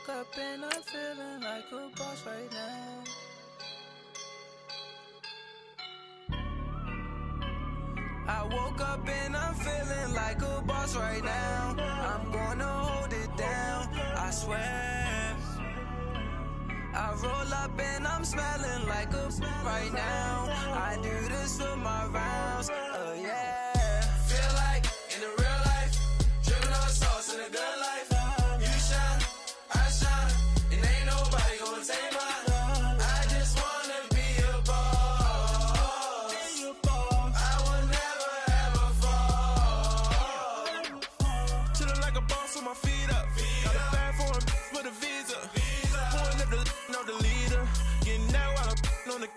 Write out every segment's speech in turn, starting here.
woke up and I'm feeling like a boss right now. I woke up and I'm feeling like a boss right now. I'm gonna hold it down, I swear. I roll up and I'm smelling like a right now. I do this for my rounds, yeah. Feel like in the real life, dripping on sauce in a good life. You shine, I shine, and ain't nobody gonna take mine. I just wanna be a boss. I will never ever fall. Chillin' like a boss with my feet up. Got a bag for him with a visa. Pulling up the leader. Getting out while I'm on the.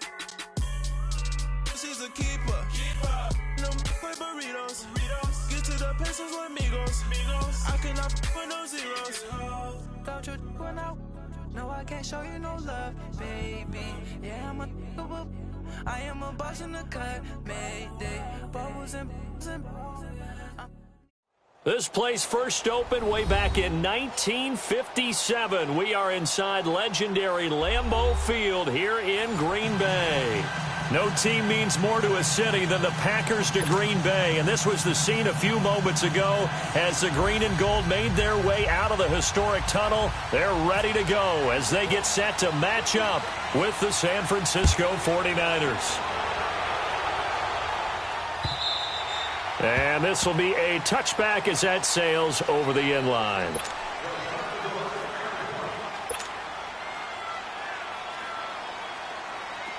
She's a keeper. No play burritos. Get to the pesos with amigos. I cannot with no zeros. Don't you run out? No, I can't show you no love, baby. Yeah, I am a boss in the cut. Mayday. Bubbles and. This place first opened way back in 1957. We are inside legendary Lambeau Field here in Green Bay. No team means more to a city than the Packers to Green Bay, and this was the scene a few moments ago as the green and gold made their way out of the historic tunnel. They're ready to go as they get set to match up with the San Francisco 49ers. And this will be a touchback as that sails over the end line.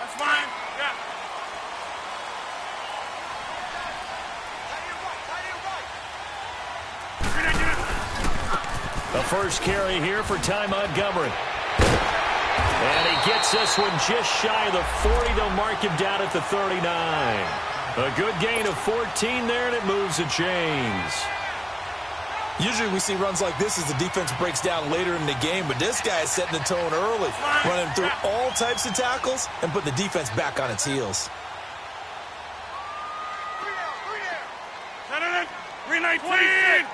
That's fine. Yeah. The first carry here for Ty Montgomery. And he gets this one just shy of the 40. They'll mark him down at the 39. A good gain of 14 there, and it moves the chains. Usually we see runs like this as the defense breaks down later in the game, but this guy is setting the tone early, running through all types of tackles and put the defense back on its heels. 319.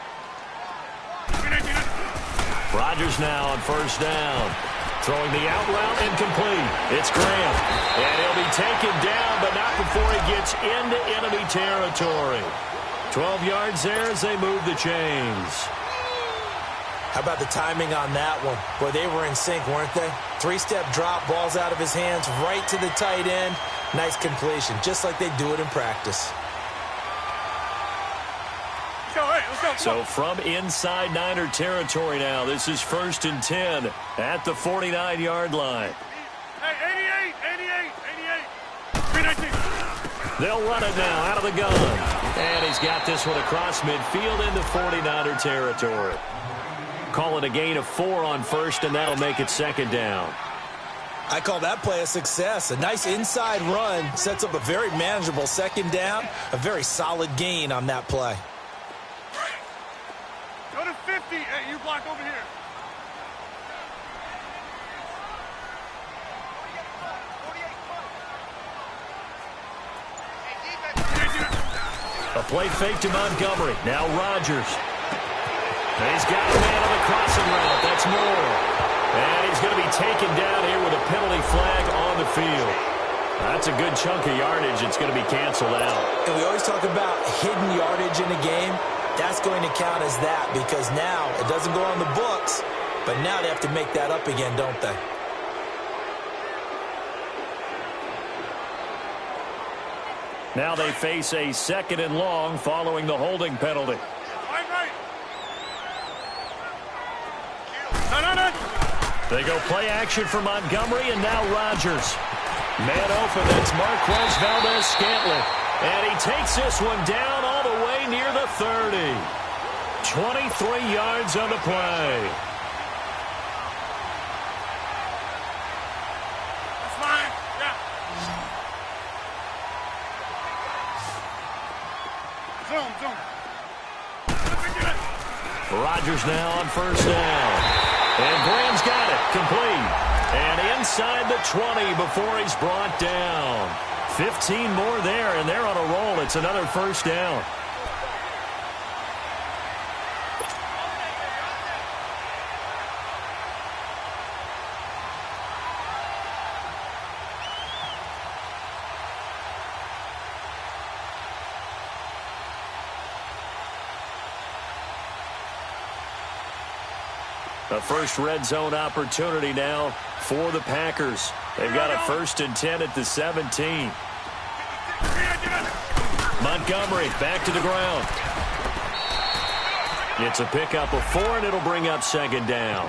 Rodgers now on first down. Throwing the out route incomplete. It's Graham. And he'll be taken down, but not before he gets into enemy territory. 12 yards there as they move the chains. How about the timing on that one? Boy, they were in sync, weren't they? Three-step drop, ball's out of his hands, right to the tight end. Nice completion, just like they do it in practice. So from inside Niner territory now, this is 1st and 10 at the 49-yard line. Hey, 88. 319. They'll run it now out of the gun. And he's got this one across midfield into 49er territory. Call it a gain of 4 on first, and that'll make it 2nd down. I call that play a success. A nice inside run sets up a very manageable 2nd down. A very solid gain on that play. Go to 50. Hey, you block over here. A play fake to Montgomery. Now Rodgers. He's got a man on the crossing route. That's Moore. And he's going to be taken down here with a penalty flag on the field. That's a good chunk of yardage. It's going to be canceled out. And we always talk about hidden yardage in a game. That's going to count as that because now it doesn't go on the books, but now they have to make that up again, don't they? Now they face a 2nd and long following the holding penalty. They go play action for Montgomery, and now Rodgers. Man open, that's Marquez Valdes-Scantling. And he takes this one down all the way near the 30. 23 yards on the play. That's fine. Yeah. Zoom. Rodgers now on first down. And Graham's got it. Complete. And inside the 20 before he's brought down. 15 more there, and they're on a roll. It's another first down. A first red zone opportunity now for the Packers. They've got a 1st and 10 at the 17. Montgomery back to the ground. It's a pickup of 4, and it'll bring up 2nd down.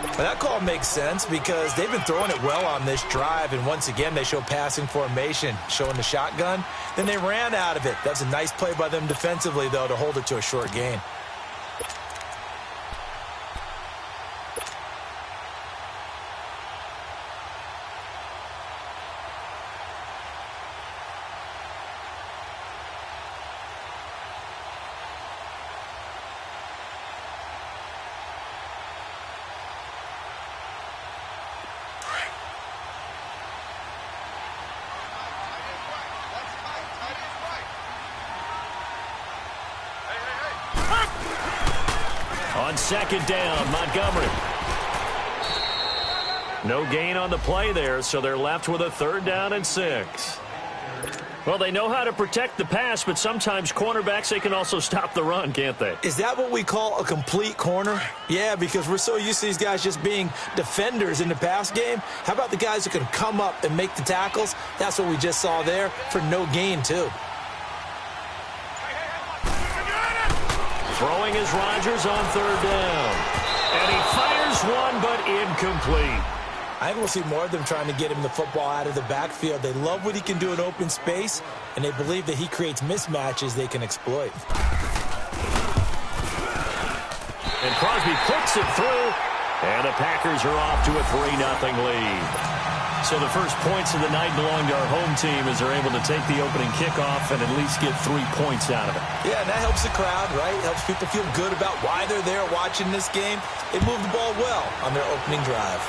Well, that call makes sense because they've been throwing it well on this drive, and once again they show passing formation, showing the shotgun. Then they ran out of it. That's a nice play by them defensively, though, to hold it to a short gain. On 2nd down, Montgomery. No gain on the play there, so they're left with a 3rd down and 6. Well, they know how to protect the pass, but sometimes cornerbacks, they can also stop the run, can't they? Is that what we call a complete corner? Yeah, because we're so used to these guys just being defenders in the pass game. How about the guys who can come up and make the tackles? That's what we just saw there for no gain, too. Throwing is Rodgers on 3rd down. And he fires one, but incomplete. I think we'll see more of them trying to get him the football out of the backfield. They love what he can do in open space, and they believe that he creates mismatches they can exploit. And Crosby puts it through, and the Packers are off to a 3-0 lead. So the first points of the night belong to our home team as they're able to take the opening kickoff and at least get 3 points out of it. Yeah, and that helps the crowd, right? Helps people feel good about why they're there watching this game. They moved the ball well on their opening drive.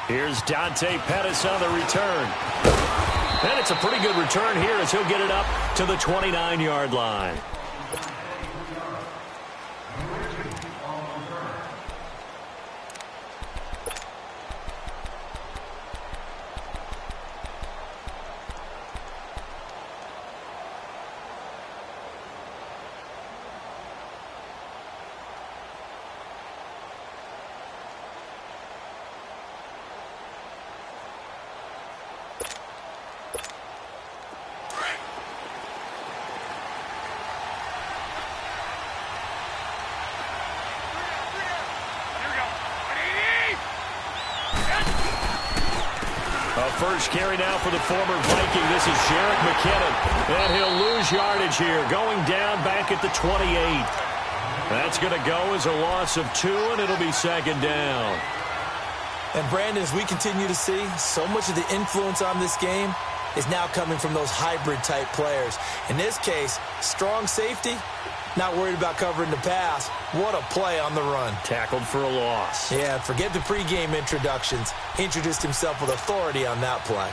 Here's Dante Pettis on the return. And it's a pretty good return here as he'll get it up to the 29-yard line. First carry now for the former Viking. This is Jerick McKinnon. And he'll lose yardage here. Going down back at the 28. That's going to go as a loss of 2, and it'll be 2nd down. And Brandon, as we continue to see, so much of the influence on this game is now coming from those hybrid-type players. In this case, strong safety, not worried about covering the pass. What a play on the run. Tackled for a loss. Yeah, forget the pregame introductions. Introduced himself with authority on that play.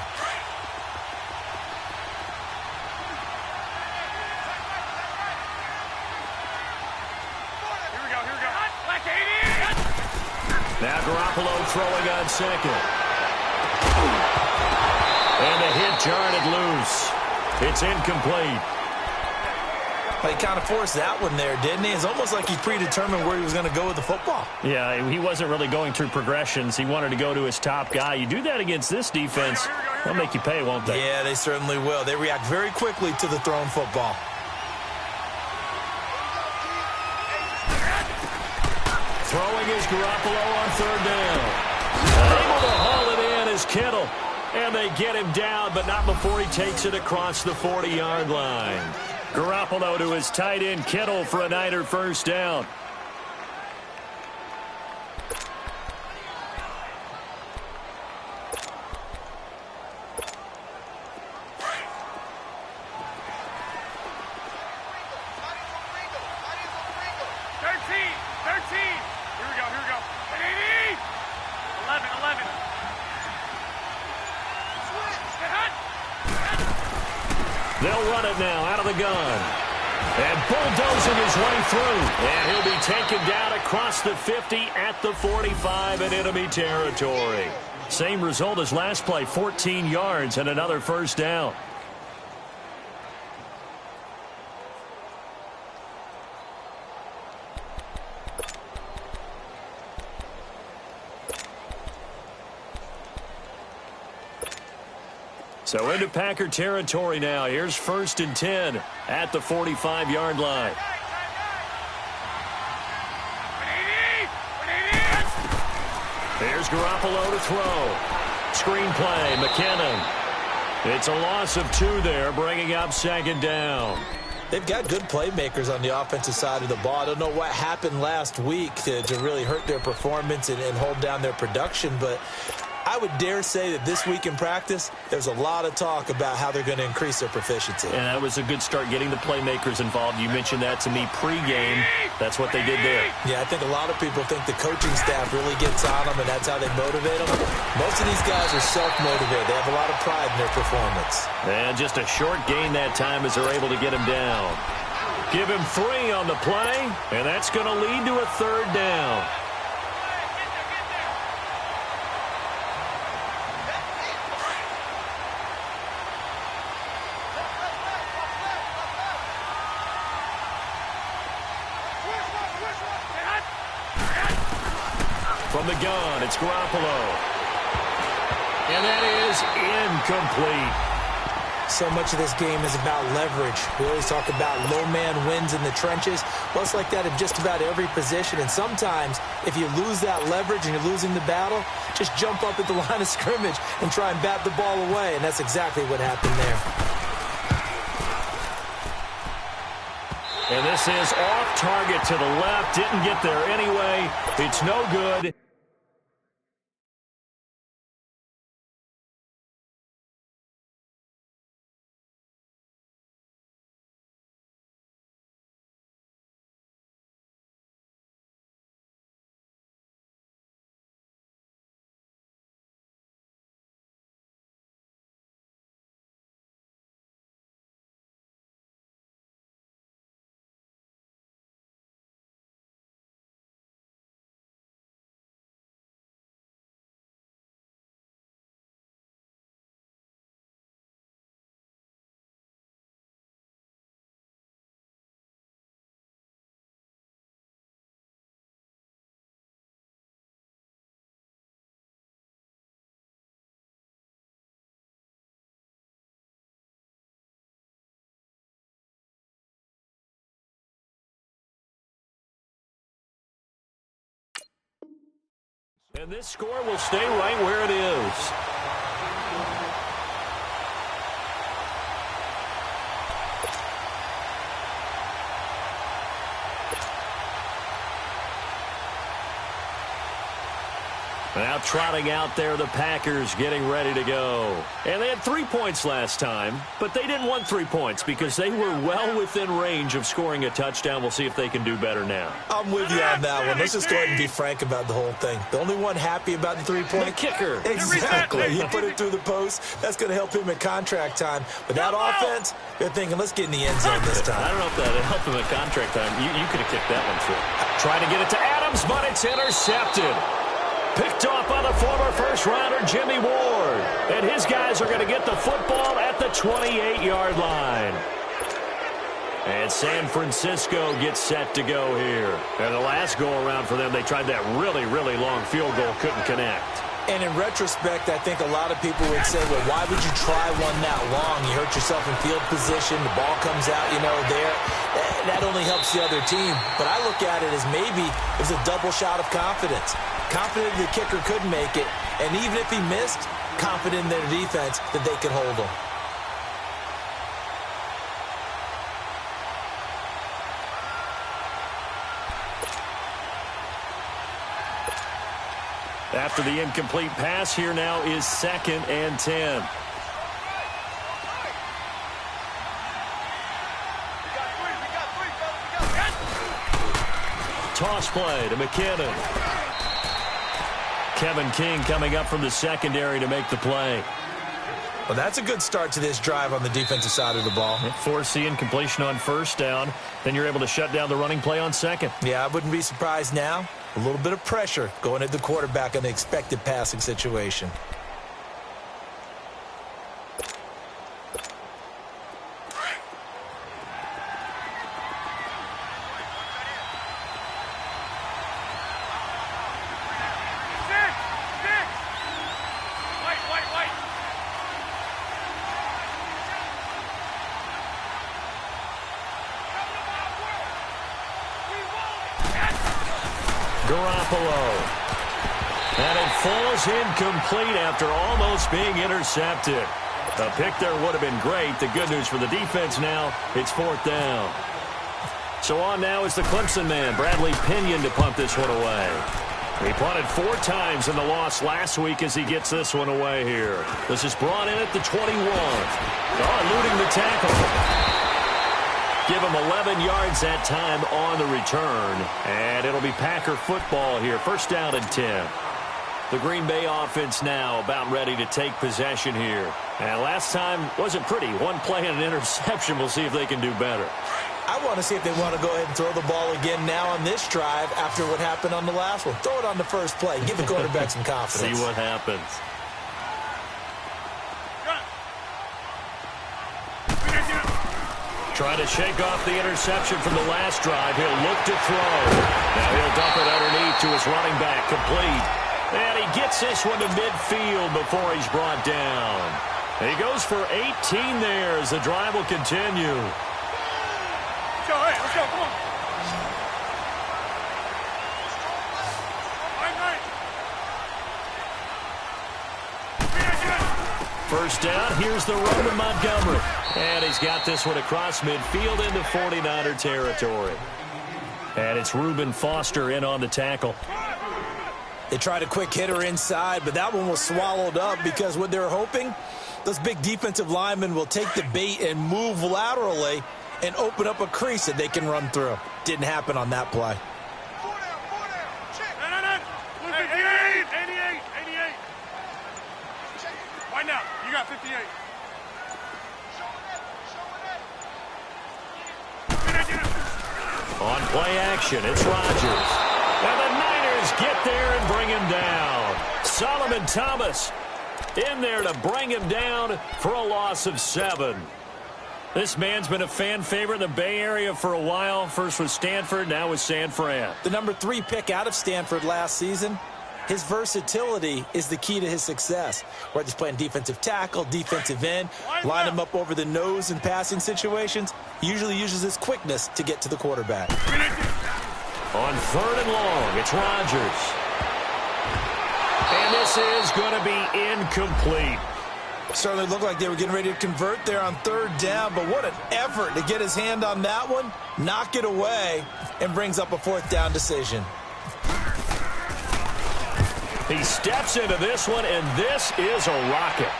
Here we go. Black 80! Now Garoppolo throwing on 2nd. And the hit jarred loose. It's incomplete. He kind of forced that one there, didn't he? It's almost like he predetermined where he was going to go with the football. Yeah, he wasn't really going through progressions. He wanted to go to his top guy. You do that against this defense, they'll make you pay, won't they? Yeah, they certainly will. They react very quickly to the thrown football. Throwing is Garoppolo on 3rd down. Able to haul it in is Kittle. And they get him down, but not before he takes it across the 40-yard line. Garoppolo to his tight end, Kittle, for a Niner 1st down. They'll run it now out of the gun. And bulldozing his way through. And he'll be taken down across the 50 at the 45 in enemy territory. Same result as last play, 14 yards and another 1st down. So into Packer territory now. Here's 1st and 10 at the 45-yard line. There's Garoppolo to throw. Screenplay, McKinnon. It's a loss of 2 there, bringing up 2nd down. They've got good playmakers on the offensive side of the ball. I don't know what happened last week to really hurt their performance and hold down their production, but I would dare say that this week in practice, there's a lot of talk about how they're going to increase their proficiency. And that was a good start, getting the playmakers involved. You mentioned that to me pregame. That's what they did there. Yeah, I think a lot of people think the coaching staff really gets on them, and that's how they motivate them. Most of these guys are self-motivated. They have a lot of pride in their performance. And just a short gain that time as they're able to get him down. Give him 3 on the play, and that's going to lead to a 3rd down. From the gun, it's Garoppolo. And that is incomplete. So much of this game is about leverage. We always talk about low man wins in the trenches. Well, it's like that in just about every position. And sometimes, if you lose that leverage and you're losing the battle, just jump up at the line of scrimmage and try and bat the ball away. And that's exactly what happened there. And this is off target to the left. Didn't get there anyway. It's no good. And this score will stay right where it is. Now trotting out there, the Packers getting ready to go. And they had 3 points last time, but they didn't want 3 points because they were well within range of scoring a touchdown. We'll see if they can do better now. I'm with you on that one. Let's just go ahead and be frank about the whole thing. The only one happy about the 3-point? The kicker. Exactly. He put it through the post. That's going to help him in contract time. But that offense, they're thinking, let's get in the end zone this time. I don't know if that would help him in contract time. You could have kicked that one through. Trying to get it to Adams, but it's intercepted. Picked off by the former first-rounder Jimmy Ward. And his guys are going to get the football at the 28-yard line. And San Francisco gets set to go here. And the last go-around for them, they tried that really, really long field goal, couldn't connect. And in retrospect, I think a lot of people would say, well, why would you try one that long? You hurt yourself in field position. The ball comes out, there. That only helps the other team. But I look at it as maybe it was a double shot of confidence. Confident the kicker could make it. And even if he missed, confident in their defense that they could hold him. After the incomplete pass, here now is 2nd and 10. Toss play to McKinnon. Kevin King coming up from the secondary to make the play. Well, that's a good start to this drive on the defensive side of the ball. Force the incompletion on first down. Then you're able to shut down the running play on second. Yeah, I wouldn't be surprised now. A little bit of pressure going at the quarterback on the expected passing situation. Garoppolo. And it falls incomplete after almost being intercepted. A pick there would have been great. The good news for the defense now, it's 4th down. So on now is the Clemson man, Bradley Pinion, to punt this one away. He punted 4 times in the loss last week as he gets this one away here. This is brought in at the 21. Eluding the tackle. Give him 11 yards that time on the return. And it'll be Packer football here. 1st down and 10. The Green Bay offense now about ready to take possession here. And last time wasn't pretty. 1 play and an interception. We'll see if they can do better. I want to see if they want to go ahead and throw the ball again now on this drive after what happened on the last one. Throw it on the first play. Give the quarterback some confidence. See what happens. Trying to shake off the interception from the last drive. He'll look to throw. Now he'll dump it underneath to his running back. Complete. And he gets this one to midfield before he's brought down. He goes for 18 there as the drive will continue. Let's go, hey, let's go, come on. First down, here's the run to Montgomery. And he's got this one across midfield into 49er territory. And it's Reuben Foster in on the tackle. They tried a quick hitter inside, but that one was swallowed up because what they're hoping, those big defensive linemen will take the bait and move laterally and open up a crease that they can run through. Didn't happen on that play. Hey, 88. Right now, you got 58. On play action, it's Rodgers. And the Niners get there and bring him down. Solomon Thomas in there to bring him down for a loss of 7. This man's been a fan favorite in the Bay Area for a while. First with Stanford, now with San Fran. The number 3 pick out of Stanford last season. His versatility is the key to his success. Whether he's playing defensive tackle, defensive end, line him up over the nose in passing situations, he usually uses his quickness to get to the quarterback. On 3rd and long, it's Rodgers. And this is going to be incomplete. Certainly looked like they were getting ready to convert there on 3rd down, but what an effort to get his hand on that one, knock it away, and brings up a 4th down decision. He steps into this one, and this is a rocket.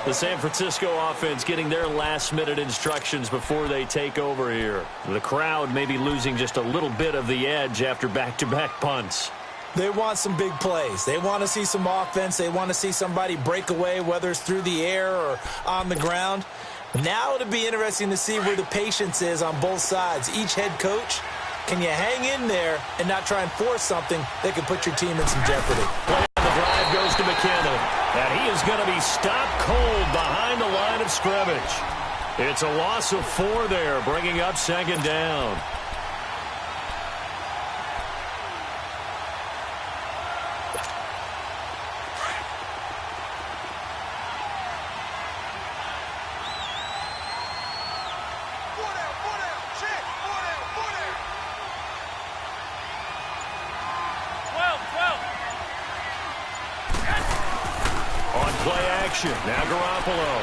The San Francisco offense getting their last-minute instructions before they take over here. The crowd may be losing just a little bit of the edge after back-to-back punts. They want some big plays. They want to see some offense. They want to see somebody break away, whether it's through the air or on the ground. Now it'll be interesting to see where the patience is on both sides. Each head coach, can you hang in there and not try and force something that could put your team in some jeopardy? The drive goes to McKinnon, and he is going to be stopped cold behind the line of scrimmage. It's a loss of 4 there, bringing up 2nd down. Now Garoppolo.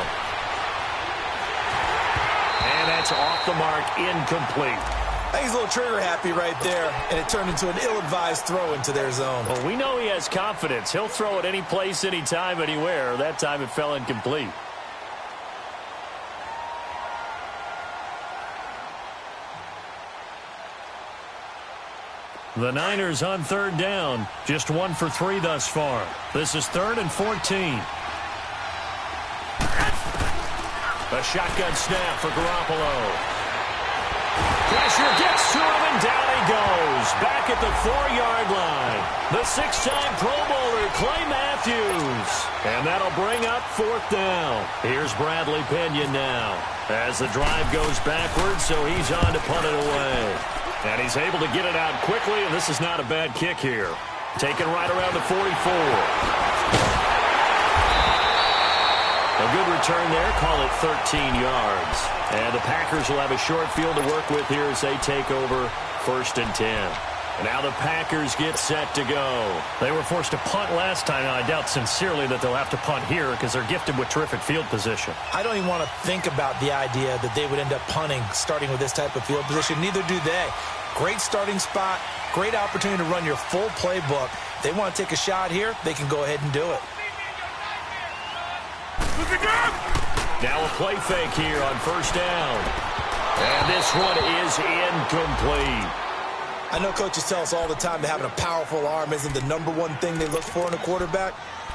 And that's off the mark, incomplete. I think he's a little trigger happy right there, and it turned into an ill-advised throw into their zone. Well, we know he has confidence. He'll throw it any place, anytime, anywhere. That time it fell incomplete. The Niners on 3rd down. Just 1 for 3 thus far. This is 3rd and 14. A shotgun snap for Garoppolo. Pressure gets to him, and down he goes. Back at the 4-yard line. The 6-time Pro Bowler, Clay Matthews. And that'll bring up 4th down. Here's Bradley Pinion now. As the drive goes backwards, so he's on to punt it away. And he's able to get it out quickly, and this is not a bad kick here. Taken right around the 44. A good return there. Call it 13 yards. And the Packers will have a short field to work with here as they take over 1st and 10. And now the Packers get set to go. They were forced to punt last time, and I doubt sincerely that they'll have to punt here because they're gifted with terrific field position. I don't even want to think about the idea that they would end up punting starting with this type of field position. Neither do they. Great starting spot, great opportunity to run your full playbook. If they want to take a shot here, they can go ahead and do it. Now a play fake here on 1st down. And this one is incomplete. I know coaches tell us all the time that having a powerful arm isn't the #1 thing they look for in a quarterback.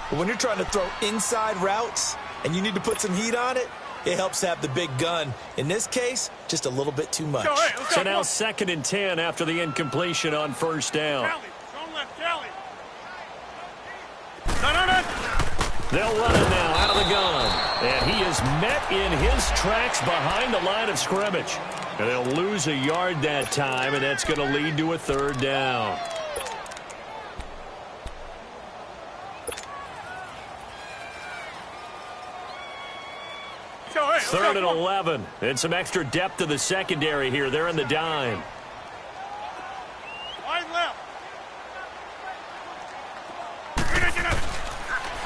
But when you're trying to throw inside routes and you need to put some heat on it, it helps to have the big gun. In this case, just a little bit too much. So now 2nd and 10 after the incompletion on 1st down. They'll run it now out of the gun. And he is met in his tracks behind the line of scrimmage. And they'll lose a yard that time, and that's going to lead to a 3rd down. Third and 11. And some extra depth to the secondary here. They're in the dime.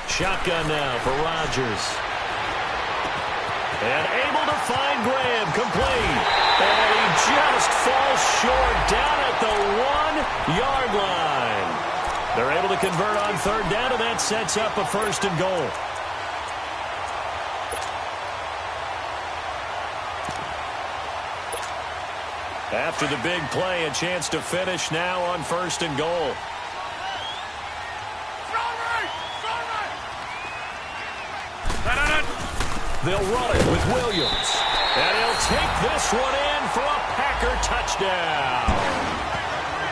Shotgun now for Rodgers. And able to find Graham, complete. And he just falls short down at the 1-yard line. They're able to convert on 3rd down, and that sets up a 1st and goal. After the big play, a chance to finish now on 1st and goal. They'll run it with Williams. And he'll take this one in for a Packer touchdown.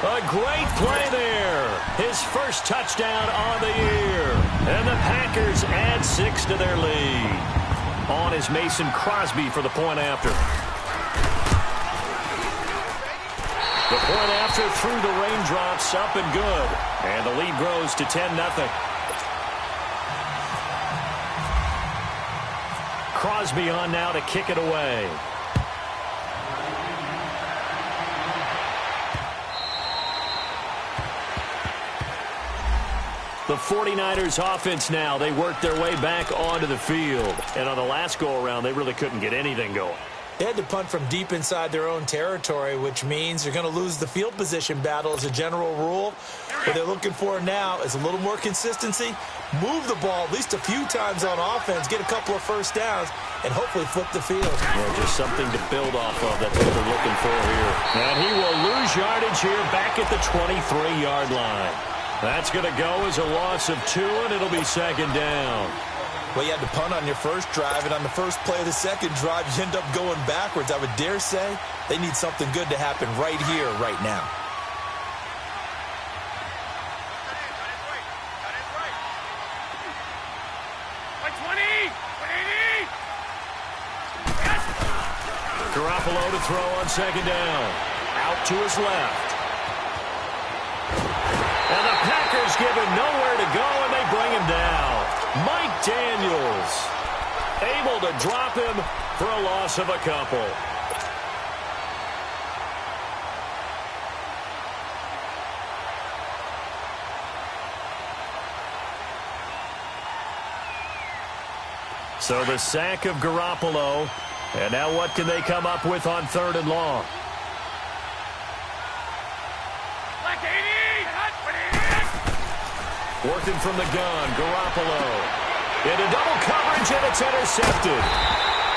A great play there. His first touchdown on the year. And the Packers add 6 to their lead. On is Mason Crosby for the point after. The point after through the raindrops, up and good. And the lead grows to 10-0. Crosby on now to kick it away. The 49ers offense now, they work their way back onto the field. And on the last go-around, they really couldn't get anything going. They had to punt from deep inside their own territory, which means you're going to lose the field position battle as a general rule. What they're looking for now is a little more consistency, move the ball at least a few times on offense, get a couple of 1st downs, and hopefully flip the field. Yeah, just something to build off of. That's what they're looking for here. And he will lose yardage here back at the 23-yard line. That's going to go as a loss of 2, and it'll be 2nd down. Well, you had to punt on your first drive, and on the first play of the second drive, you end up going backwards. I would dare say they need something good to happen right here, right now. Garoppolo to throw on 2nd down. Out to his left. And the Packers give him nowhere to go, and they bring him down. Mike Daniels able to drop him for a loss of a couple. So the sack of Garoppolo. And now what can they come up with on 3rd and long? Working from the gun, Garoppolo. Into double coverage, and it's intercepted.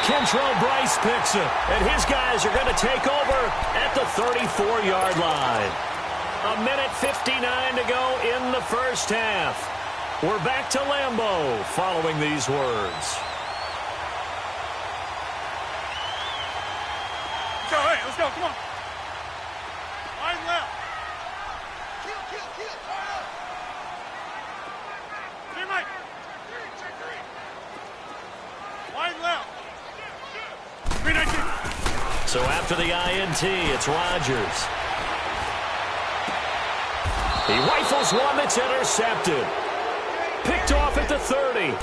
Kentrell Brice picks it, and his guys are going to take over at the 34-yard line. 1:59 to go in the first half. We're back to Lambeau following these words. Let's go, come on. Line left. Team right. Line left. 319. So after the INT, it's Rodgers. He rifles one that's intercepted. Picked off at the 30.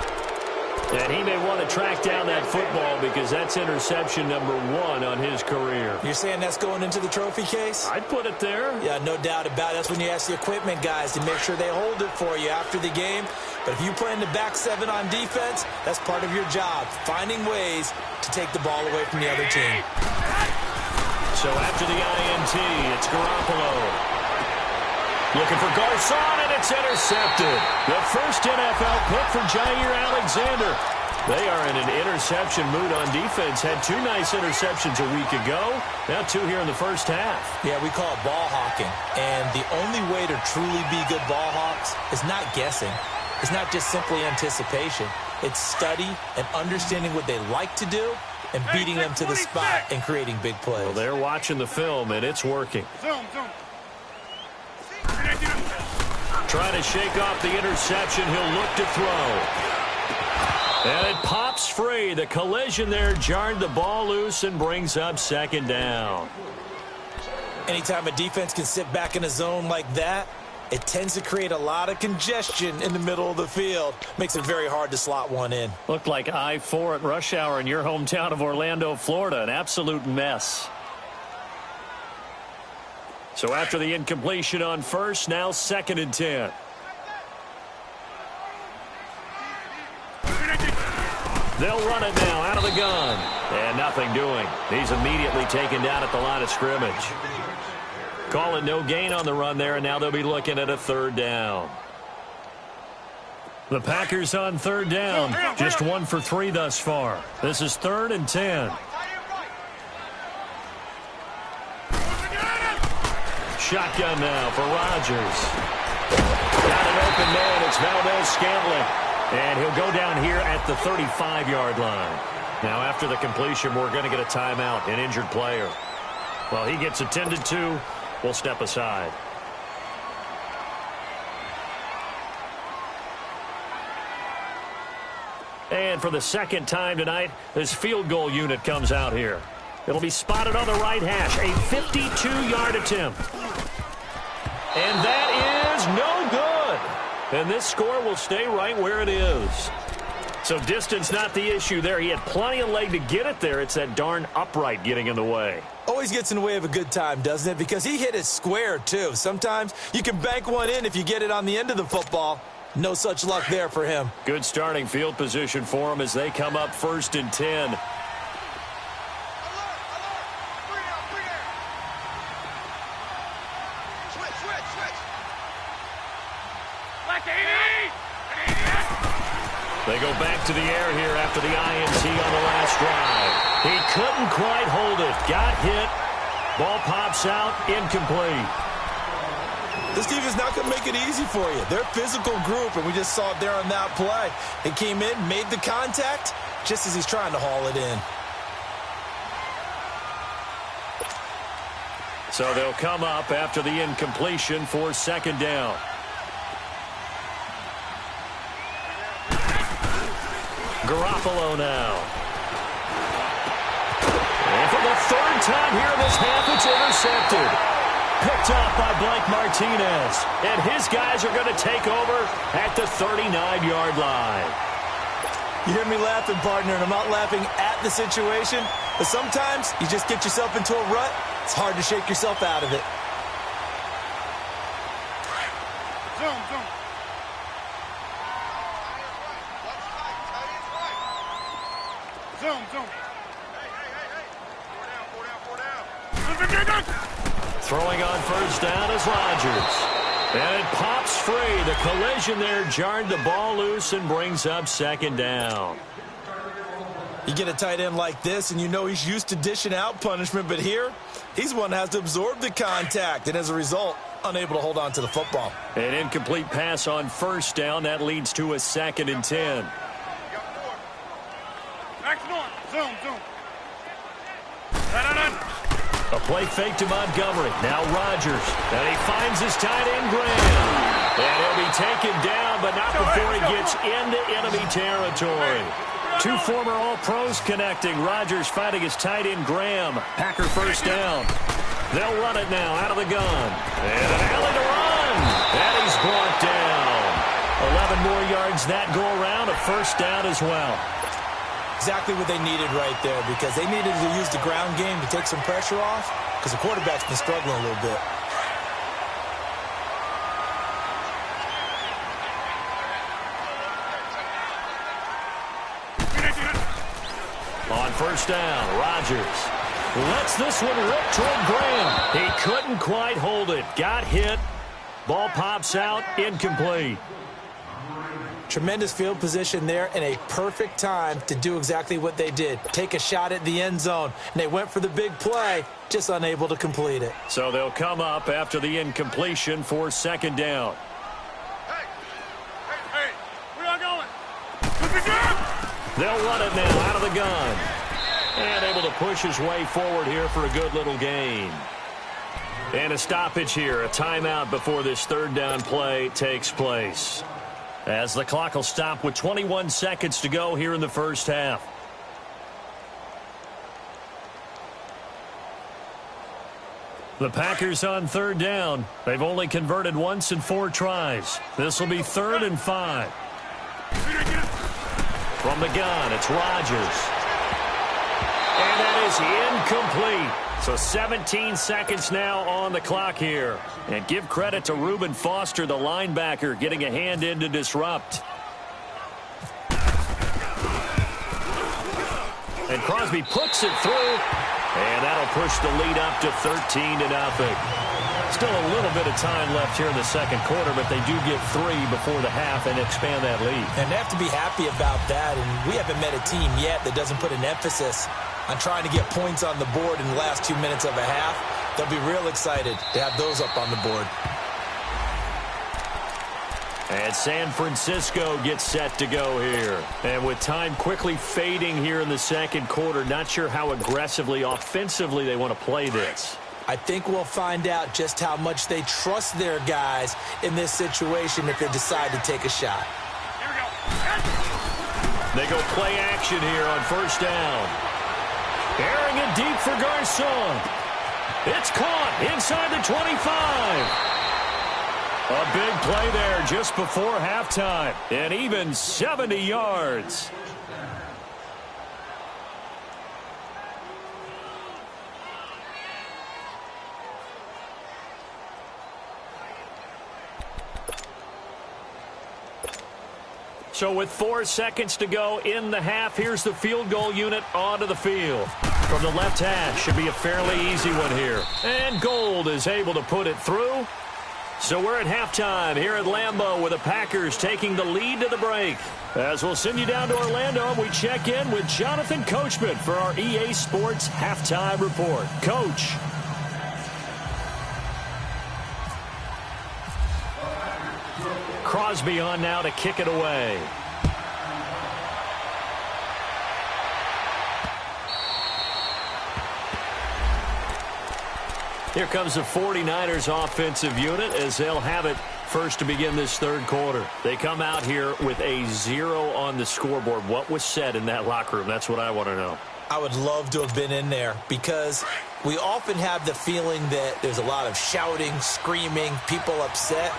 And he may want to track down that football because that's interception number 1 on his career. You're saying that's going into the trophy case? I'd put it there. Yeah, no doubt about it. That's when you ask the equipment guys to make sure they hold it for you after the game. But if you plan to back 7 on defense, that's part of your job, finding ways to take the ball away from the other team. So after the INT, it's Garoppolo. Looking for Garcon, and it's intercepted. The first NFL pick for Jair Alexander. They are in an interception mood on defense. Had 2 nice interceptions a week ago. Now 2 here in the first half. Yeah, we call it ball hawking. And the only way to truly be good ball hawks is not guessing. It's not just simply anticipation. It's study and understanding what they like to do and beating them to the spot and creating big plays. Well, they're watching the film, and it's working. Zoom. Trying to shake off the interception. He'll look to throw. And it pops free. The collision there jarred the ball loose and brings up second down. Anytime a defense can sit back in a zone like that, it tends to create a lot of congestion in the middle of the field. Makes it very hard to slot one in. Looked like I-4 at rush hour in your hometown of Orlando, Florida. An absolute mess. So after the incompletion on first, now 2nd and 10. They'll run it now out of the gun. And nothing doing. He's immediately taken down at the line of scrimmage. Call it no gain on the run there, and now they'll be looking at a 3rd down. The Packers on 3rd down. Just 1 for 3 thus far. This is 3rd and 10. Shotgun now for Rodgers. Got an open man. It's Valdez-Scantling. And he'll go down here at the 35-yard line. Now, after the completion, we're going to get a timeout, an injured player. Well, he gets attended to. We'll step aside. And for the 2nd time tonight, this field goal unit comes out here. It'll be spotted on the right hash. A 52-yard attempt. And that is no good. And this score will stay right where it is. So distance not the issue there. He had plenty of leg to get it there. It's that darn upright getting in the way. Always gets in the way of a good time, doesn't it? Because he hit it square, too. Sometimes you can bank one in if you get it on the end of the football. No such luck there for him. Good starting field position for him as they come up 1st and 10. They go back to the air here after the INT on the last drive. He couldn't quite hold it. Got hit. Ball pops out. Incomplete. This team is not going to make it easy for you. They're a physical group, and we just saw it there on that play. He came in, made the contact, just as he's trying to haul it in. So they'll come up after the incompletion for 2nd down. Garoppolo now. And for the 3rd time here in this half, it's intercepted. Picked up by Blake Martinez. And his guys are going to take over at the 39-yard line. You hear me laughing, partner, and I'm not laughing at the situation, but sometimes you just get yourself into a rut. It's hard to shake yourself out of it. Zoom. Four down. Throwing on 1st down is Rodgers. And it pops free. The collision there jarred the ball loose and brings up 2nd down. You get a tight end like this, and you know he's used to dishing out punishment, but here, he's one that has to absorb the contact, and as a result, unable to hold on to the football. An incomplete pass on 1st down. That leads to a 2nd and 10. Zoom. A play fake to Montgomery. Now Rodgers. And he finds his tight end, Graham. And he'll be taken down, but not before he gets into enemy territory. 2 former All-Pros connecting. Rodgers fighting his tight end, Graham. Packer 1st down. They'll run it now out of the gun. And an alley to run. And he's brought down. 11 more yards that go around, a first down as well. Exactly what they needed right there, because they needed to use the ground game to take some pressure off, because the quarterback's been struggling a little bit. On first down, Rodgers lets this one rip toward Graham. He couldn't quite hold it. Got hit. Ball pops out, incomplete. Tremendous field position there and a perfect time to do exactly what they did. Take a shot at the end zone. And they went for the big play, just unable to complete it. So they'll come up after the incompletion for second down. Hey, where y'all going? They'll run it now out of the gun. And able to push his way forward here for a good little gain. And a stoppage here, a timeout before this third down play takes place. As the clock will stop with 21 seconds to go here in the first half. The Packers on third down. They've only converted once in 4 tries. This will be 3rd and 5. From the gun, it's Rodgers. And that is incomplete. So 17 seconds now on the clock here. And give credit to Reuben Foster, the linebacker, getting a hand in to disrupt. And Crosby puts it through. And that'll push the lead up to 13-0. Still a little bit of time left here in the second quarter, but they do get 3 before the half and expand that lead. And they have to be happy about that. And we haven't met a team yet that doesn't put an emphasis on trying to get points on the board in the last 2 minutes of a half. They'll be real excited to have those up on the board. And San Francisco gets set to go here. And with time quickly fading here in the second quarter, not sure how aggressively, offensively they want to play this. I think we'll find out just how much they trust their guys in this situation if they decide to take a shot. Here we go. They go play action here on first down. Airing it deep for Garcon. It's caught inside the 25. A big play there just before halftime. And even 70 yards. So with 4 seconds to go in the half, here's the field goal unit onto the field. From the left hash, should be a fairly easy one here. And Gold is able to put it through. So we're at halftime here at Lambeau with the Packers taking the lead to the break. As we'll send you down to Orlando, we check in with Jonathan Coachman for our EA Sports Halftime Report. Coach. Crosby on now to kick it away. Here comes the 49ers offensive unit as they'll have it first to begin this third quarter. They come out here with a 0 on the scoreboard. What was said in that locker room? That's what I want to know. I would love to have been in there because we often have the feeling that there's a lot of shouting, screaming, people upset.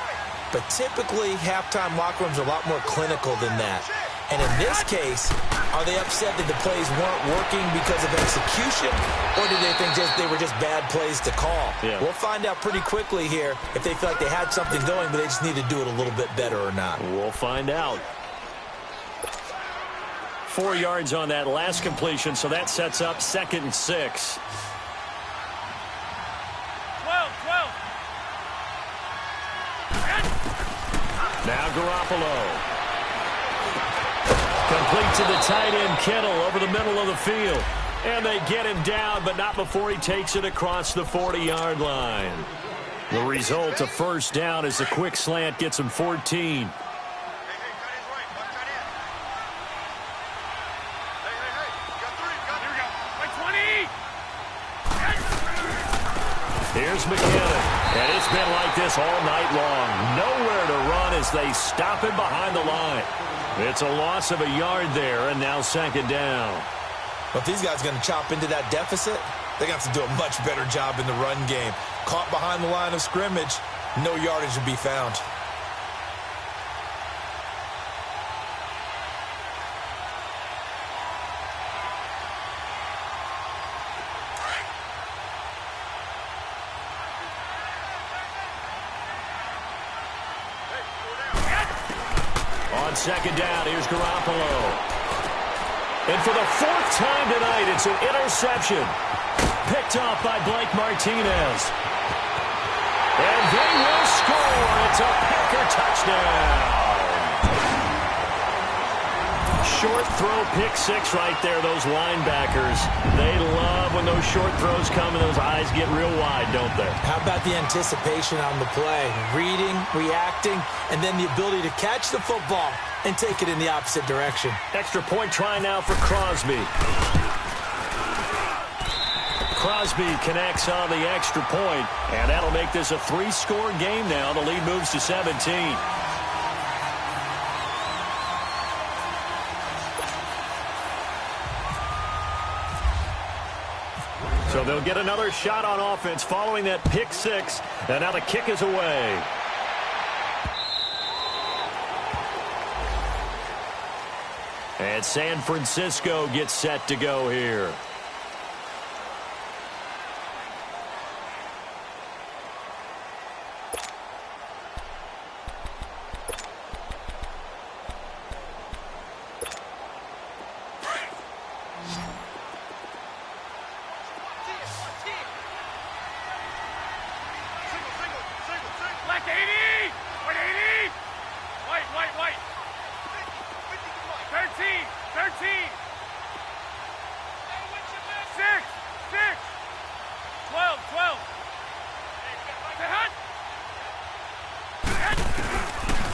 But typically, halftime locker rooms are a lot more clinical than that. And in this case, are they upset that the plays weren't working because of execution, or did they think they were just bad plays to call? Yeah. We'll find out pretty quickly here if they feel like they had something going, but they just need to do it a little bit better or not. We'll find out. 4 yards on that last completion, so that sets up 2nd and 6. 12. Now Garoppolo. Complete to the tight end, Kittle, over the middle of the field. And they get him down, but not before he takes it across the 40-yard line. The result, a first down as the quick slant gets him 14. Here's McKinnon, and it's been like this all night long. Nowhere to run as they stop him behind the line. It's a loss of a yard there, and now 2nd down. Well, if these guys are going to chop into that deficit, they're going to have to do a much better job in the run game. Caught behind the line of scrimmage, no yardage to be found. on second down, here's Garoppolo. And for the fourth time tonight, it's an interception. Picked off by Blake Martinez. And they will score. It's a Packer touchdown. Short throw, pick six right there, those linebackers. They love when those short throws come and those eyes get real wide, don't they? How about the anticipation on the play? Reading, reacting, and then the ability to catch the football and take it in the opposite direction. Extra point try now for Crosby. Crosby connects on the extra point, and that'll make this a three-score game now. The lead moves to 17. So they'll get another shot on offense following that pick six, and now the kick is away. And San Francisco gets set to go here.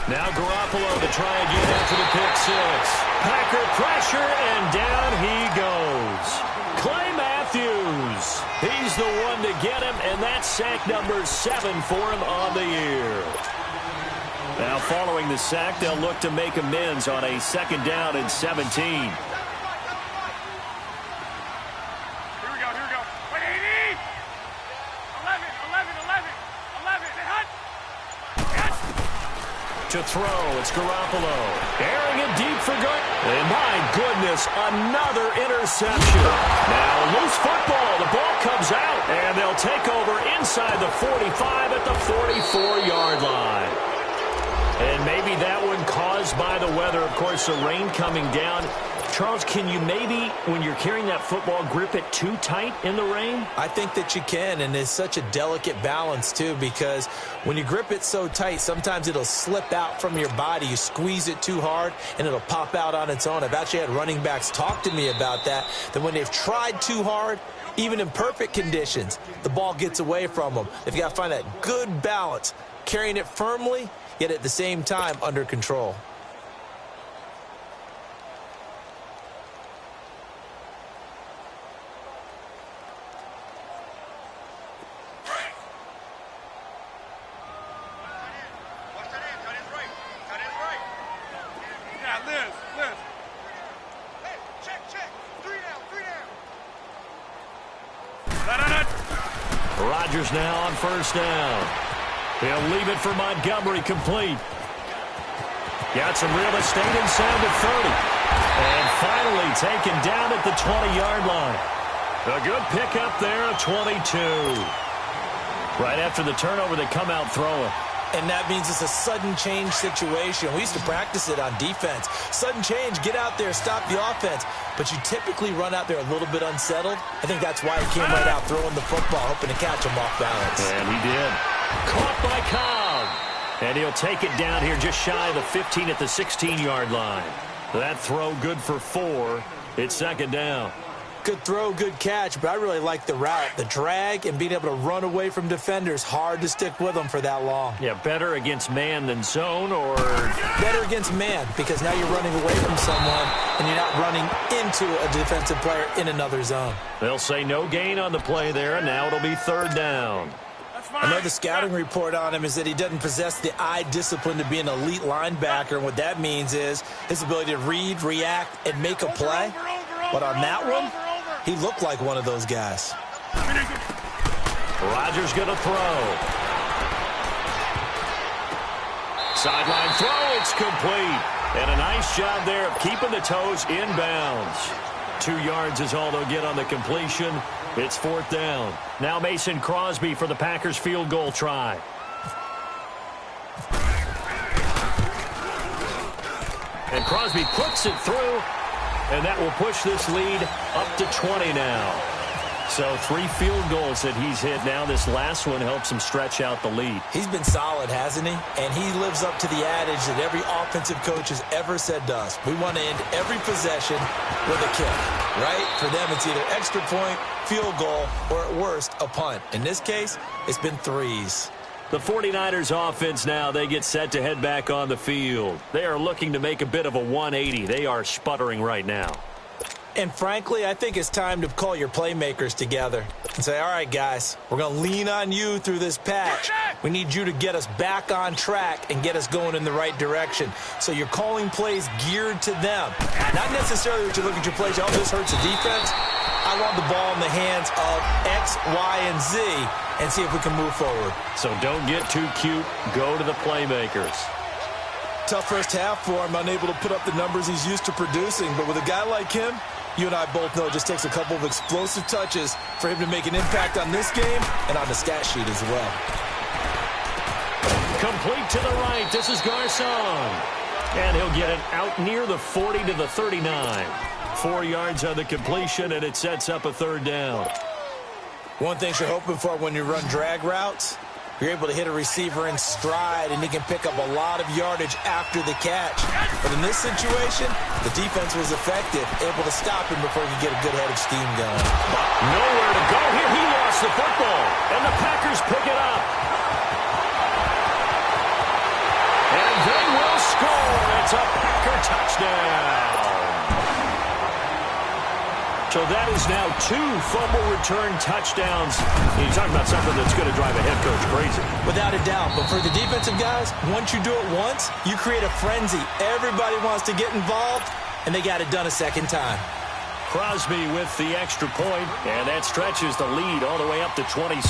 Now Garoppolo to try again after the pick six. Packer pressure, and down he goes. Clay Matthews. He's the one to get him, and that's sack number 7 for him on the year. Now following the sack, they'll look to make amends on a second down and 17. To throw, it's Garoppolo. Airing it deep for good. And my goodness, another interception. Now loose football. The ball comes out, and they'll take over inside the 45 at the 44-yard line. And maybe that one caused by the weather. Of course, the rain coming down. Charles, can you maybe, when you're carrying that football, grip it too tight in the rain? I think that you can, and it's such a delicate balance, too, because when you grip it so tight, sometimes it'll slip out from your body. You squeeze it too hard, and it'll pop out on its own. I've actually had running backs talk to me about that when they've tried too hard, even in perfect conditions, the ball gets away from them. They've got to find that good balance, carrying it firmly, yet at the same time under control. Rodgers now on first down. He'll leave it for Montgomery complete. Got some real estate inside the 30. And finally taken down at the 20-yard line. A good pickup there, a 22. Right after the turnover, they come out throwing. And that means it's a sudden change situation. We used to practice it on defense. Sudden change, get out there, stop the offense. But you typically run out there a little bit unsettled. I think that's why he came right out throwing the football, hoping to catch him off balance. And he did. Caught by Cobb. And he'll take it down here just shy of the 15 at the 16-yard line. That throw good for 4. It's second down. Good throw, good catch, but I really like the route. The drag and being able to run away from defenders, hard to stick with them for that long. Yeah, better against man than zone, or? Better against man, because now you're running away from someone and you're not running into a defensive player in another zone. They'll say no gain on the play there, and now it'll be third down. I know the scouting report on him is that he doesn't possess the eye discipline to be an elite linebacker, and what that means is his ability to read, react, and make a play. But on that one, he looked like one of those guys. Rodgers going to throw. Sideline throw, it's complete. And a nice job there of keeping the toes inbounds. 2 yards is all they'll get on the completion. It's fourth down. Now Mason Crosby for the Packers field goal try. And Crosby puts it through, and that will push this lead up to 20 now. So 3 field goals that he's hit now. This last one helps him stretch out the lead. He's been solid, hasn't he? And he lives up to the adage that every offensive coach has ever said to us. We want to end every possession with a kick, right? For them, it's either extra point, field goal, or at worst, a punt. In this case, it's been 3s. The 49ers offense now, they get set to head back on the field. They are looking to make a bit of a 180. They are sputtering right now. And frankly, I think it's time to call your playmakers together and say, all right, guys, we're going to lean on you through this patch. We need you to get us back on track and get us going in the right direction. So you're calling plays geared to them. Not necessarily that you look at your plays, oh, this hurts the defense. I want the ball in the hands of X, Y, and Z and see if we can move forward. So don't get too cute. Go to the playmakers. Tough first half for him, unable to put up the numbers he's used to producing. But with a guy like him, you and I both know it just takes a couple of explosive touches for him to make an impact on this game and on the stat sheet as well. Complete to the right. This is Garcon. And he'll get it out near the 40 to the 39. 4 yards on the completion, and it sets up a 3rd down. One thing you're hoping for when you run drag routes, you're able to hit a receiver in stride, and he can pick up a lot of yardage after the catch. But in this situation, the defense was effective, able to stop him before he could get a good head of steam going. Nowhere to go here. He lost the football, and the Packers pick it up. And they will score. It's a Packer touchdown. So that is now 2 fumble return touchdowns. You're talking about something that's going to drive a head coach crazy. Without a doubt. But for the defensive guys, once you do it once, you create a frenzy. Everybody wants to get involved, and they got it done a second time. Crosby with the extra point, and that stretches the lead all the way up to 27.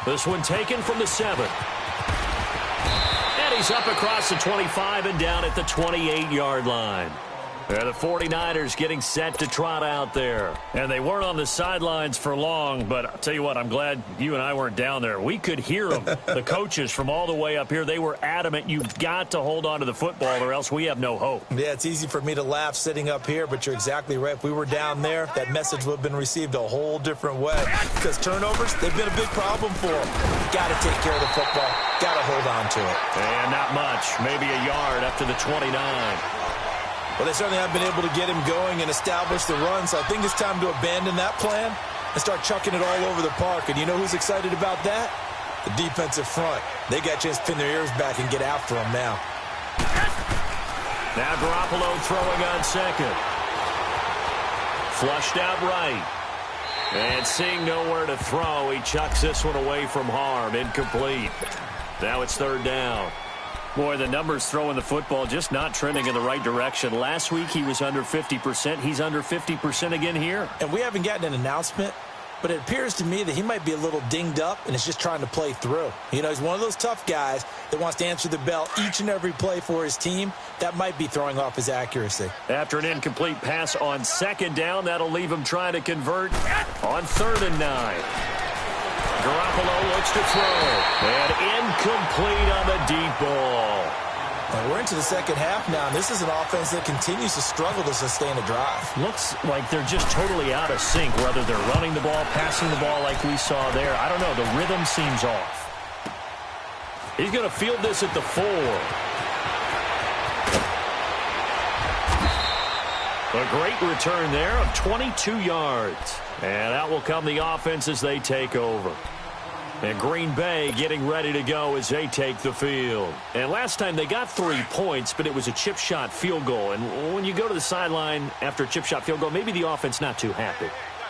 This one taken from the 7. He's up across the 25 and down at the 28-yard line. The 49ers getting set to trot out there. And they weren't on the sidelines for long, but I'll tell you what, I'm glad you and I weren't down there. We could hear them, the coaches from all the way up here. They were adamant, you've got to hold on to the football or else we have no hope. Yeah, it's easy for me to laugh sitting up here, but you're exactly right. If we were down there, that message would have been received a whole different way. Because turnovers, they've been a big problem for them. Got to take care of the football. Got to hold on to it. And not much. Maybe a yard up to the 29. Well, they certainly have been able to get him going and establish the run, so I think it's time to abandon that plan and start chucking it all over the park. And you know who's excited about that? The defensive front. They got a chance to pin their ears back and get after him now. Now Garoppolo throwing on second. Flushed out right. And seeing nowhere to throw, he chucks this one away from harm. Incomplete. Now it's 3rd down. Boy, the numbers throwing the football just not trending in the right direction. Last week he was under 50%. He's under 50% again here. And we haven't gotten an announcement, but it appears to me that he might be a little dinged up and is just trying to play through. You know, he's one of those tough guys that wants to answer the bell each and every play for his team. That might be throwing off his accuracy. After an incomplete pass on 2nd down, that'll leave him trying to convert on 3rd and 9. Garoppolo looks to throw. And incomplete on the deep ball. And we're into the second half now, and this is an offense that continues to struggle to sustain a drive. Looks like they're just totally out of sync, whether they're running the ball, passing the ball like we saw there. I don't know. The rhythm seems off. He's going to field this at the 4. A great return there of 22 yards. And out will come the offense as they take over. And Green Bay getting ready to go as they take the field. And last time they got 3 points, but it was a chip shot field goal. And when you go to the sideline after a chip shot field goal, maybe the offense not too happy.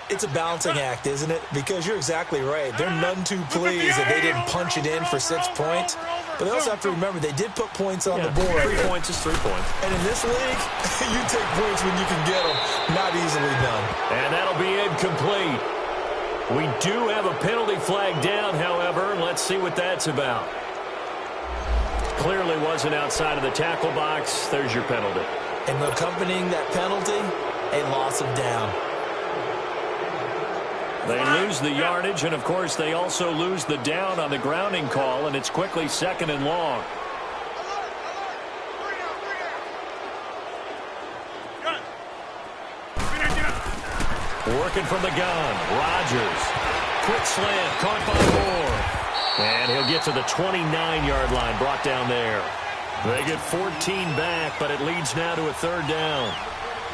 It's a balancing act, isn't it? Because you're exactly right. They're none too pleased that they didn't punch it in for 6 points. But they also have to remember they did put points on the board. 3 points is 3 points. And in this league, you take points when you can get them. Not easily done. And that'll be incomplete. We do have a penalty flag down, however. Let's see what that's about. Clearly wasn't outside of the tackle box. There's your penalty. And accompanying that penalty, a loss of down. They lose the yardage, and, of course, they also lose the down on the grounding call, and it's quickly 2nd and long. Working from the gun, Rodgers. Quick slant, caught by Moore. And he'll get to the 29-yard line, brought down there. They get 14 back, but it leads now to a 3rd down.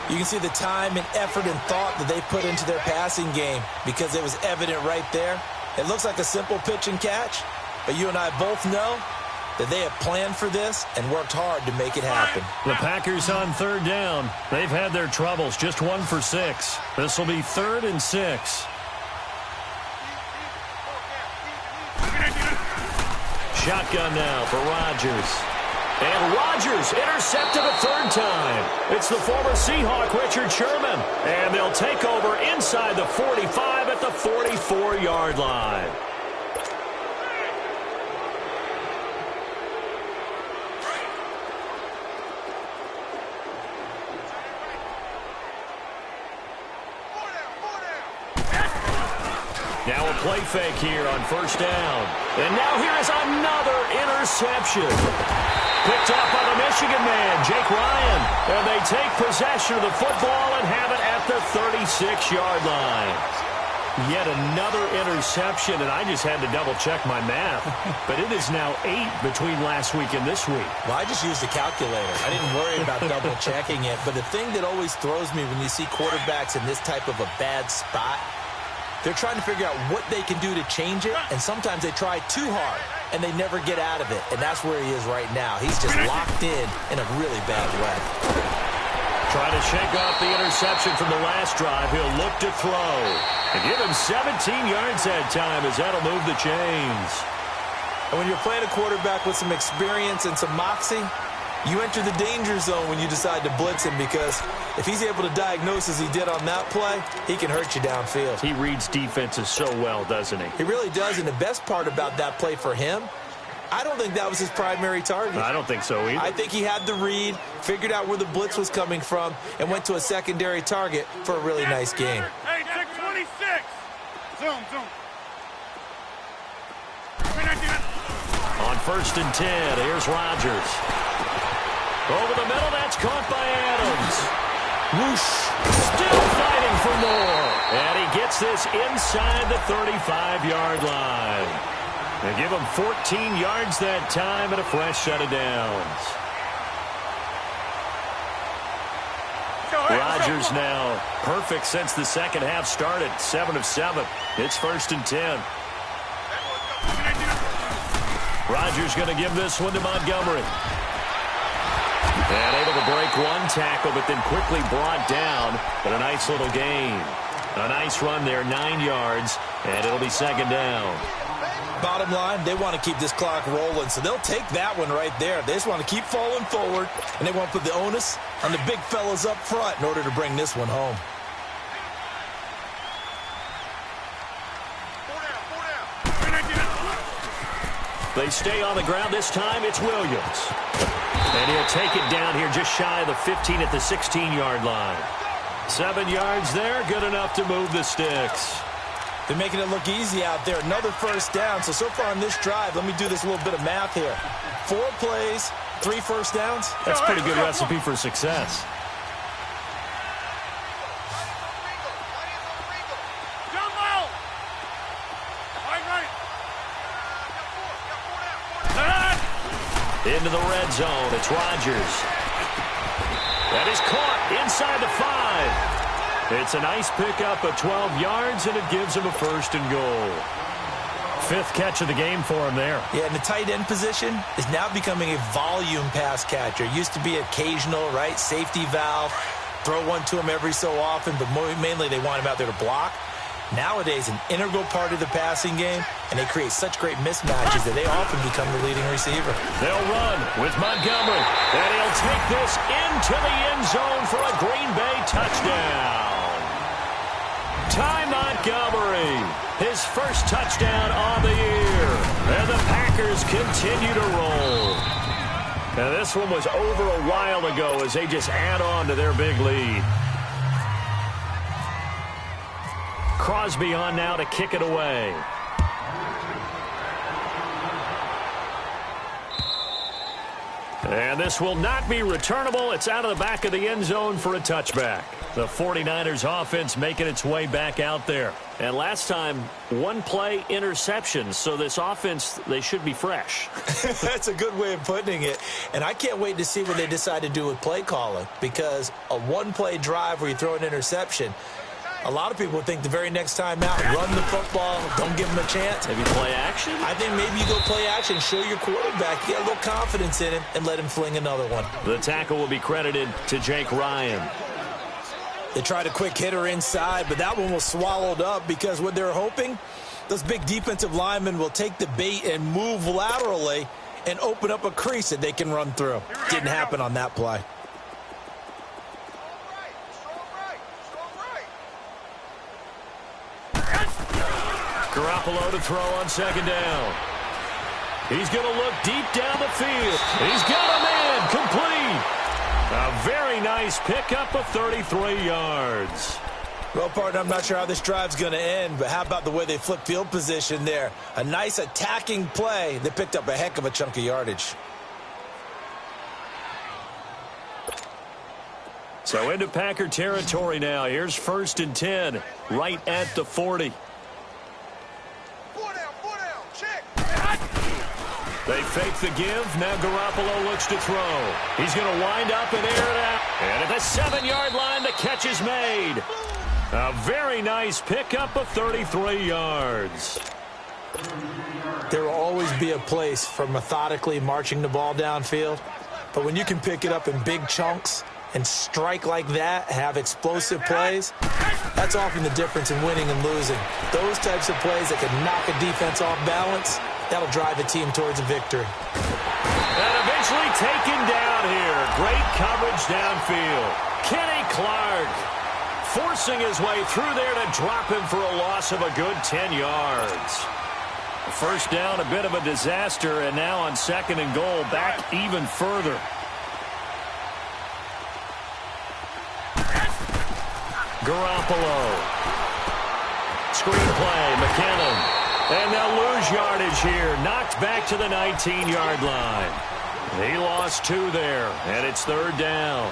You can see the time and effort and thought that they put into their passing game because it was evident right there. It looks like a simple pitch and catch, but you and I both know that they have planned for this and worked hard to make it happen. The Packers on 3rd down. They've had their troubles, just 1 for 6. This will be 3rd and 6. Shotgun now for Rodgers. And Rodgers intercepted a 3rd time. It's the former Seahawk, Richard Sherman. And they'll take over inside the 45 at the 44-yard line. Now a play fake here on 1st down. And now here is another interception. Picked up by the Michigan man, Jake Ryan. And they take possession of the football and have it at the 36-yard line. Yet another interception, and I just had to double-check my math. But it is now 8 between last week and this week. Well, I just used the calculator. I didn't worry about double-checking it. But the thing that always throws me when you see quarterbacks in this type of a bad spot, they're trying to figure out what they can do to change it, and sometimes they try too hard, and they never get out of it. And that's where he is right now. He's just locked in a really bad way. Trying to shake off the interception from the last drive. He'll look to throw. And give him 17 yards that time as that'll move the chains. And when you're playing a quarterback with some experience and some moxie, you enter the danger zone when you decide to blitz him, because if he's able to diagnose as he did on that play, he can hurt you downfield. He reads defenses so well, doesn't he? He really does, and the best part about that play for him, I don't think that was his primary target. I don't think so either. I think he had the read, figured out where the blitz was coming from, and went to a secondary target for a really nice game. Hey, 626. Zoom. On 1st and 10, here's Rodgers. Over the middle, that's caught by Adams. Whoosh. Still fighting for more. And he gets this inside the 35-yard line. They give him 14 yards that time and a fresh set of downs. Rodgers now perfect since the second half started. 7 of 7. It's 1st and 10. Rodgers going to give this one to Montgomery. And able to break one tackle, but then quickly brought down. But a nice little gain. A nice run there, 9 yards, and it'll be 2nd down. Bottom line, they want to keep this clock rolling, so they'll take that one right there. They just want to keep falling forward, and they want to put the onus on the big fellas up front in order to bring this one home. They stay on the ground. This time it's Williams. And he'll take it down here just shy of the 15 at the 16-yard line. 7 yards there, good enough to move the sticks. They're making it look easy out there. Another 1st down. So far on this drive, let me do this little bit of math here. 4 plays, 3 1st downs. That's a pretty good recipe for success. Into the red zone. It's Rodgers. That is caught inside the 5. It's a nice pickup of 12 yards, and it gives him a 1st and goal. 5th catch of the game for him there. Yeah, and the tight end position is now becoming a volume pass catcher. It used to be occasional, right? Safety valve. Throw one to him every so often, but mainly they want him out there to block. Nowadays, an integral part of the passing game, and they create such great mismatches that they often become the leading receiver. They'll run with Montgomery, and he'll take this into the end zone for a Green Bay touchdown. Ty Montgomery, his 1st touchdown on the year, and the Packers continue to roll. Now, this one was over a while ago as they just add on to their big lead. Crosby on now to kick it away. And this will not be returnable. It's out of the back of the end zone for a touchback. The 49ers offense making its way back out there. And last time, one play interception. So this offense, they should be fresh. That's a good way of putting it. And I can't wait to see what they decide to do with play calling. Because a one-play drive where you throw an interception, a lot of people think the very next time out, run the football, don't give them a chance. Maybe play action? I think maybe you go play action, show your quarterback, get a little confidence in him, and let him fling another one. The tackle will be credited to Jake Ryan. They tried a quick hitter inside, but that one was swallowed up because what they're hoping, those big defensive linemen will take the bait and move laterally and open up a crease that they can run through. Didn't happen on that play. Garoppolo to throw on second down. He's going to look deep down the field. He's got a man complete. A very nice pickup of 33 yards. Well, partner, I'm not sure how this drive's going to end, but how about the way they flip field position there? A nice attacking play. They picked up a heck of a chunk of yardage. So into Packer territory now. Here's 1st and 10, right at the 40. They fake the give. Now Garoppolo looks to throw. He's going to wind up and air it out. And at the 7-yard line, the catch is made. A very nice pickup of 33 yards. There will always be a place for methodically marching the ball downfield. But when you can pick it up in big chunks and strike like that, have explosive plays, that's often the difference in winning and losing. Those types of plays that can knock a defense off balance, that'll drive a team towards a victory. And eventually taken down here. Great coverage downfield. Kenny Clark forcing his way through there to drop him for a loss of a good 10 yards. First down, a bit of a disaster, and now on 2nd and goal, back even further. Garoppolo. Screen play, McKinnon. And they'll lose yardage here. Knocked back to the 19-yard line. He lost 2 there, and it's 3rd down.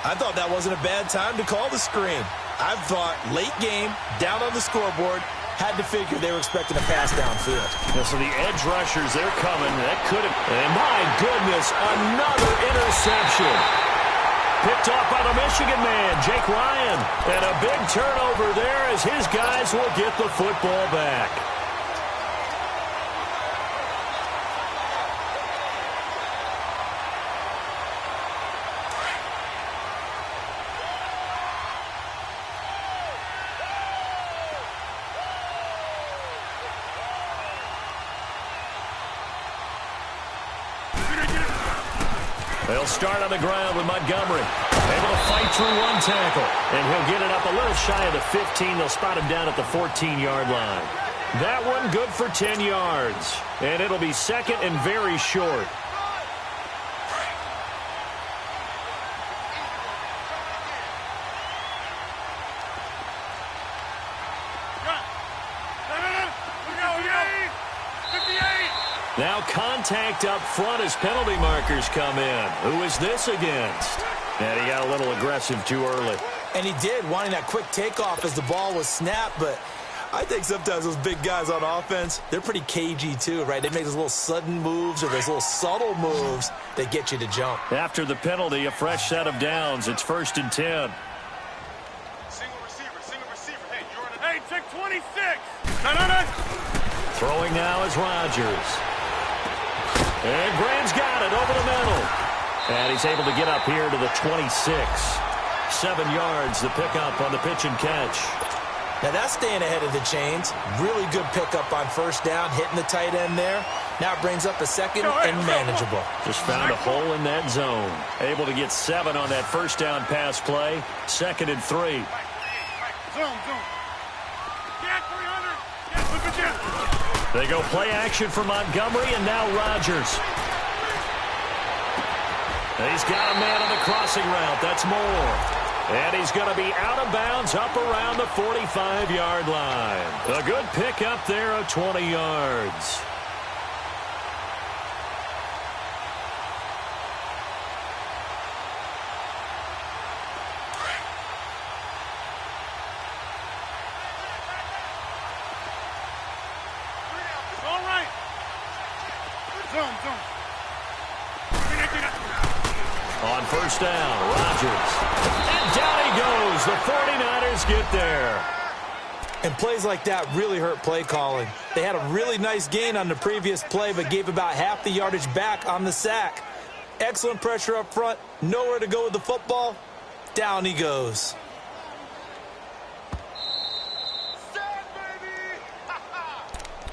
I thought that wasn't a bad time to call the screen. I thought late game, down on the scoreboard, had to figure they were expecting a pass downfield. Yeah, so the edge rushers, they're coming. That could have... And my goodness, another interception. Picked off by the Michigan man, Jake Ryan. And a big turnover there as his guys will get the football back. They'll start on the ground with Montgomery. Able to fight through one tackle. And he'll get it up a little shy of the 15. They'll spot him down at the 14-yard line. That one good for 10 yards. And it'll be 2nd and very short. Now contact up front as penalty markers come in. Who is this against? And he got a little aggressive too early. And he did, wanting that quick takeoff as the ball was snapped. But I think sometimes those big guys on offense, they're pretty cagey too, right? They make those little sudden moves or those little subtle moves that get you to jump. After the penalty, a fresh set of downs. It's 1st and 10. Single receiver. Hey, you're on it. Hey, check 26. No. Throwing now is Rodgers. And Graham's got it over the middle. And he's able to get up here to the 26. 7 yards, the pickup on the pitch and catch. Now that's staying ahead of the chains. Really good pickup on 1st down, hitting the tight end there. Now it brings up a 2nd and manageable. Just found a hole in that zone. Able to get 7 on that 1st down pass play. 2nd and 3. Zoom. Get 300. Look at you. They go play action for Montgomery, and now Rodgers. He's got a man on the crossing route. That's Moore. And he's going to be out of bounds up around the 45-yard line. A good pickup there of 20 yards. On first down, Rodgers. And down he goes. The 49ers get there. And plays like that really hurt play calling. They had a really nice gain on the previous play, but gave about half the yardage back on the sack. Excellent pressure up front. Nowhere to go with the football. Down he goes.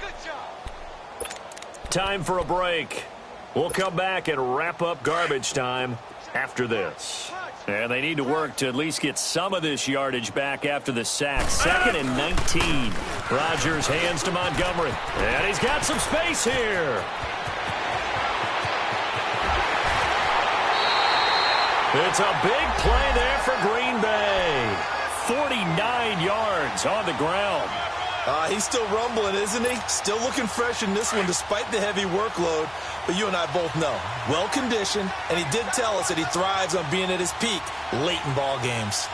Good job. Time for a break. We'll come back and wrap up garbage time after this. And they need to work to at least get some of this yardage back after the sack. 2nd and 19. Rodgers hands to Montgomery. And he's got some space here. It's a big play there for Green Bay. 49 yards on the ground. He's still rumbling, isn't he? Still looking fresh in this one despite the heavy workload. But you and I both know, well-conditioned, and he did tell us that he thrives on being at his peak late in ball games.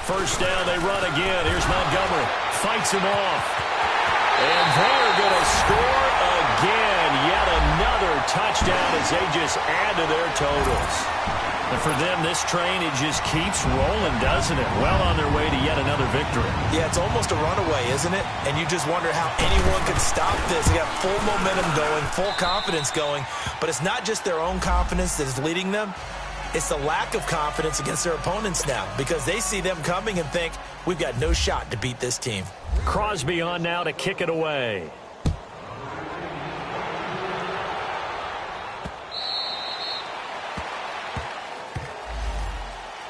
First down, they run again. Here's Montgomery. Fights him off. And they're going to score again. Yet another touchdown as they just add to their totals. And for them, this train, it just keeps rolling, doesn't it? Well on their way to yet another victory. Yeah, it's almost a runaway, isn't it? And you just wonder how anyone can stop this. They got full momentum going, full confidence going. But it's not just their own confidence that is leading them. It's the lack of confidence against their opponents now because they see them coming and think, we've got no shot to beat this team. Crosby on now to kick it away.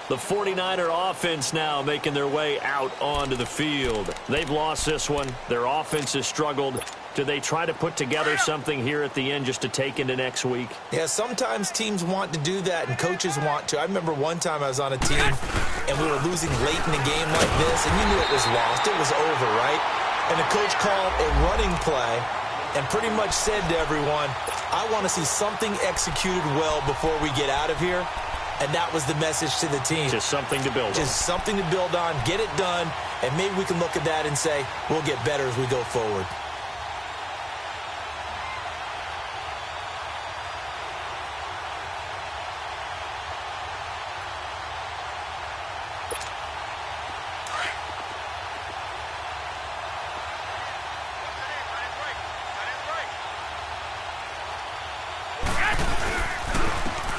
The 49er offense now making their way out onto the field. They've lost this one. Their offense has struggled. Do they try to put together something here at the end just to take into next week? Yeah, sometimes teams want to do that and coaches want to. I remember one time I was on a team and we were losing late in a game like this and you knew it was lost. It was over, right? And the coach called a running play and pretty much said to everyone, I want to see something executed well before we get out of here. And that was the message to the team. Just something to build on. Just something to build on, get it done, and maybe we can look at that and say, we'll get better as we go forward.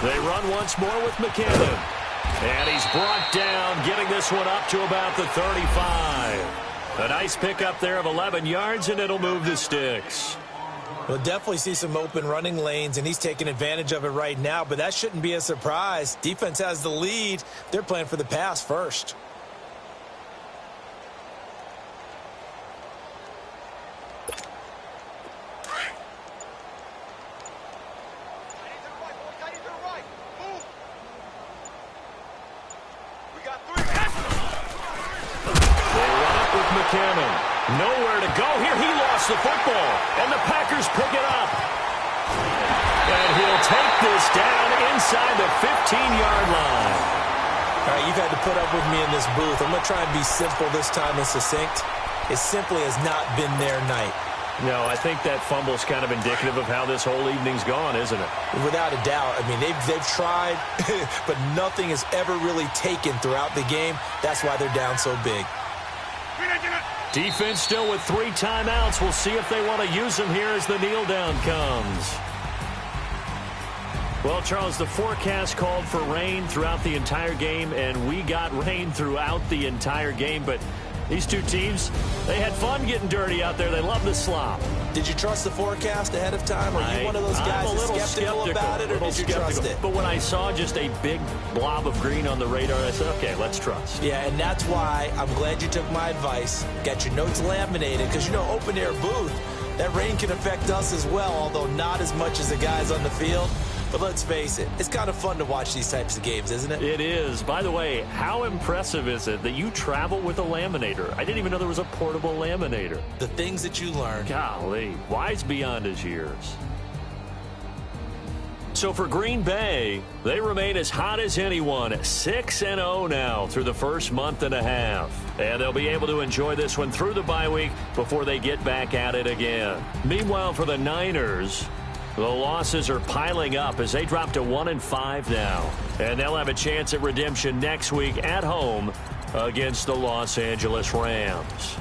They run once more with McKinnon. And he's brought down, getting this one up to about the 35. A nice pickup there of 11 yards, and it'll move the sticks. We'll definitely see some open running lanes, and he's taking advantage of it right now, but that shouldn't be a surprise. Defense has the lead. They're playing for the pass first. Nowhere to go here. He lost the football, and the Packers pick it up. And he'll take this down inside the 15-yard line. All right, you've had to put up with me in this booth. I'm going to try and be simple this time and succinct. It simply has not been their night. No, I think that fumble's kind of indicative of how this whole evening's gone, isn't it? Without a doubt. I mean, they've tried, but nothing has ever really taken throughout the game. That's why they're down so big. Defense still with 3 timeouts. We'll see if they want to use them here as the kneel down comes. Well, Charles, the forecast called for rain throughout the entire game, and we got rain throughout the entire game. But These two teams, they had fun getting dirty out there. They love the slop. Did you trust the forecast ahead of time? Are you one of those guys that's skeptical about it, or did you trust it? But when I saw just a big blob of green on the radar, I said, okay, let's trust. Yeah, and that's why I'm glad you took my advice. Got your notes laminated, because, open-air booth, that rain can affect us as well, although not as much as the guys on the field. But let's face it, it's kind of fun to watch these types of games, isn't it? It is. By the way, how impressive is it that you travel with a laminator? I didn't even know there was a portable laminator. The things that you learn. Golly, wise beyond his years. So for Green Bay, they remain as hot as anyone, 6-0 now through the first month and a half. And they'll be able to enjoy this one through the bye week before they get back at it again. Meanwhile, for the Niners, the losses are piling up as they drop to 1-5 now. And they'll have a chance at redemption next week at home against the Los Angeles Rams.